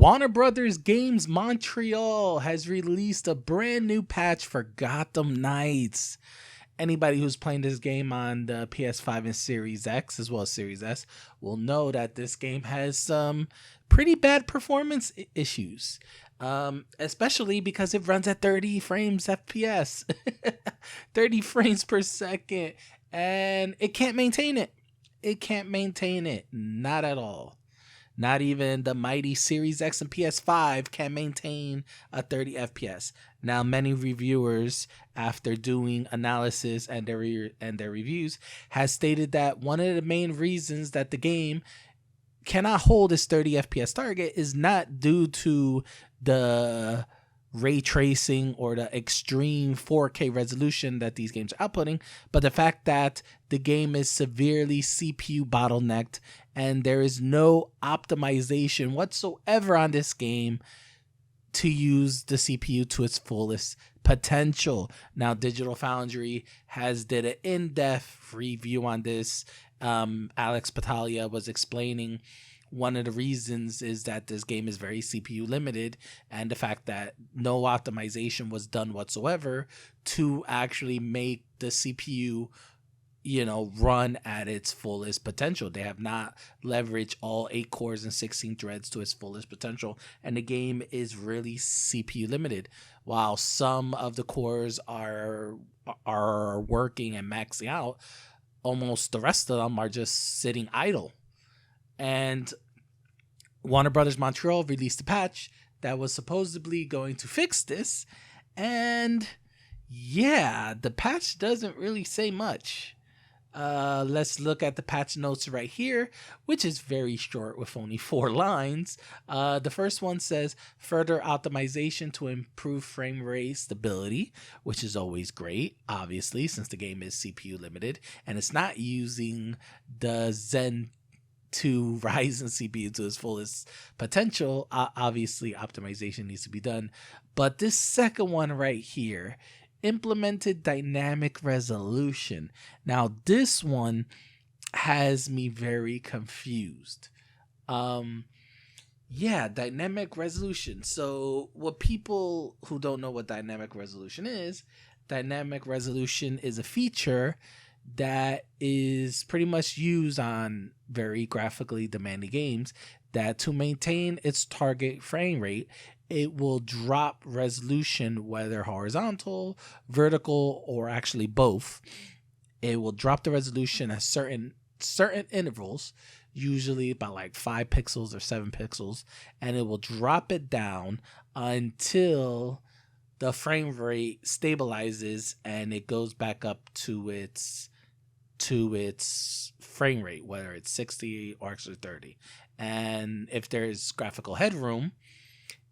Warner Brothers Games Montreal has released a brand new patch for Gotham Knights. Anybody who's playing this game on the PS5 and Series X as well as Series S will know that this game has some pretty bad performance issues, especially because it runs at 30 frames FPS, 30 frames per second, and it can't maintain it. It can't maintain it, not at all. Not even the mighty Series X and PS5 can maintain a 30 FPS. Now, many reviewers, after doing analysis and their reviews, has stated that one of the main reasons that the game cannot hold its 30 FPS target is not due to the ray tracing or the extreme 4K resolution that these games are outputting, but the fact that the game is severely CPU bottlenecked and there is no optimization whatsoever on this game to use the CPU to its fullest potential. Now, Digital Foundry has did an in-depth review on this. Alex Battaglia was explaining one of the reasons is that this game is very CPU limited, and the fact that no optimization was done whatsoever to actually make the CPU, run at its fullest potential. They have not leveraged all 8 cores and 16 threads to its fullest potential, and the game is really CPU limited. While some of the cores are working and maxing out, almost the rest of them are just sitting idle. And Warner Brothers Montreal released a patch that was supposedly going to fix this, and yeah, the patch doesn't really say much. Let's look at the patch notes right here, which is very short with only 4 lines. The first one says further optimization to improve frame rate stability, which is always great, obviously, since the game is CPU limited and it's not using the Zen 2 Ryzen CPU to its fullest potential. Obviously, optimization needs to be done. But this second one right here, implemented dynamic resolution. Now, this one has me very confused. Yeah, dynamic resolution. So what people who don't know what dynamic resolution is a feature that is pretty much used on very graphically demanding games that to maintain its target frame rate, it will drop resolution, whether horizontal, vertical, or actually both. It will drop the resolution at certain intervals, usually about like 5 pixels or 7 pixels, and it will drop it down until the frame rate stabilizes and it goes back up to its frame rate, whether it's 60 or actually 30. And if there's graphical headroom,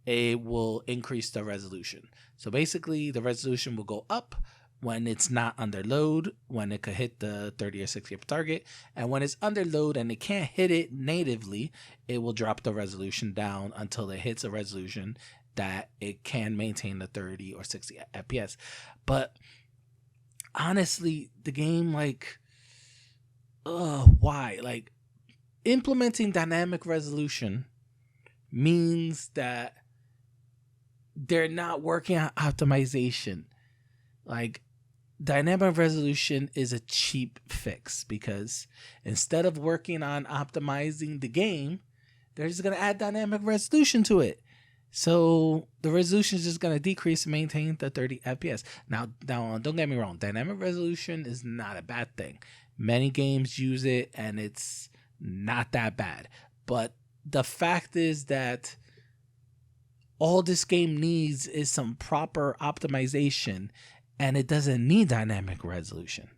it will increase the resolution. So basically, the resolution will go up when it's not under load, when it could hit the 30 or 60 target, and when it's under load and it can't hit it natively, it will drop the resolution down until it hits a resolution that it can maintain the 30 or 60 FPS. But honestly, the game, why? Like, implementing dynamic resolution means that they're not working on optimization. Like, dynamic resolution is a cheap fix because instead of working on optimizing the game, they're just going to add dynamic resolution to it. So the resolution is just going to decrease and maintain the 30 FPS. Now, don't get me wrong. Dynamic resolution is not a bad thing. Many games use it and it's not that bad. But the fact is that all this game needs is some proper optimization, and it doesn't need dynamic resolution.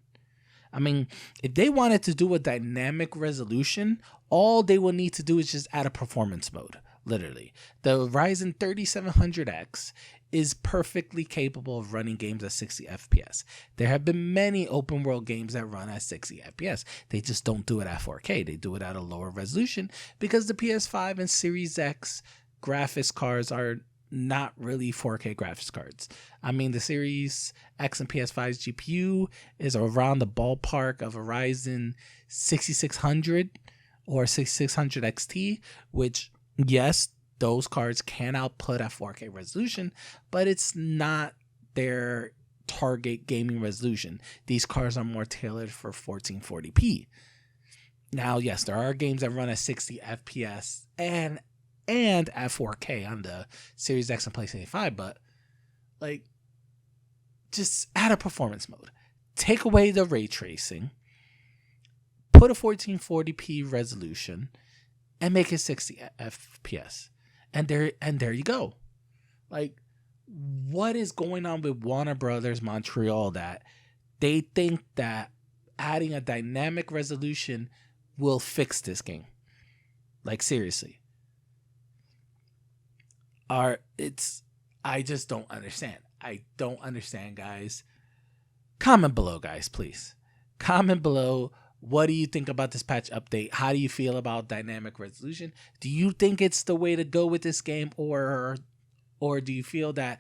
I mean, if they wanted to do a dynamic resolution, all they will need to do is just add a performance mode. Literally, the Ryzen 3700X is perfectly capable of running games at 60 FPS. There have been many open world games that run at 60 FPS. They just don't do it at 4K. They do it at a lower resolution because the PS5 and Series X graphics cards are not really 4K graphics cards. I mean, the Series X and PS5's GPU is around the ballpark of a Ryzen 6600 or 6600 XT, which, yes, Those cards can output at 4K resolution, but it's not their target gaming resolution. These cards are more tailored for 1440p. Now, yes, there are games that run at 60 FPS and at 4K on the Series X and PlayStation 5, but like, just add a performance mode. Take away the ray tracing, put a 1440p resolution, and make it 60 FPS. And there you go. Like, what is going on with Warner Brothers Montreal that they think that adding a dynamic resolution will fix this game? Like, seriously. I just don't understand. I don't understand, guys. Comment below, guys, please. Comment below. What do you think about this patch update? How do you feel about dynamic resolution? Do you think it's the way to go with this game, or do you feel that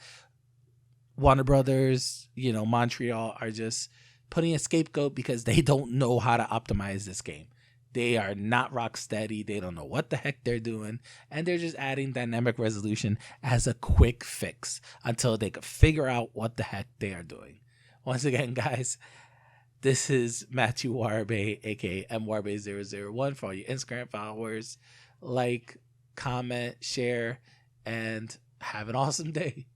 Warner Brothers, Montreal are just putting a scapegoat because they don't know how to optimize this game? They are not rock steady. They don't know what the heck they're doing. And they're just adding dynamic resolution as a quick fix until they can figure out what the heck they are doing. Once again, guys, this is Matthew Warbe, aka MWarbe001, for all you Instagram followers. Like, comment, share, and have an awesome day.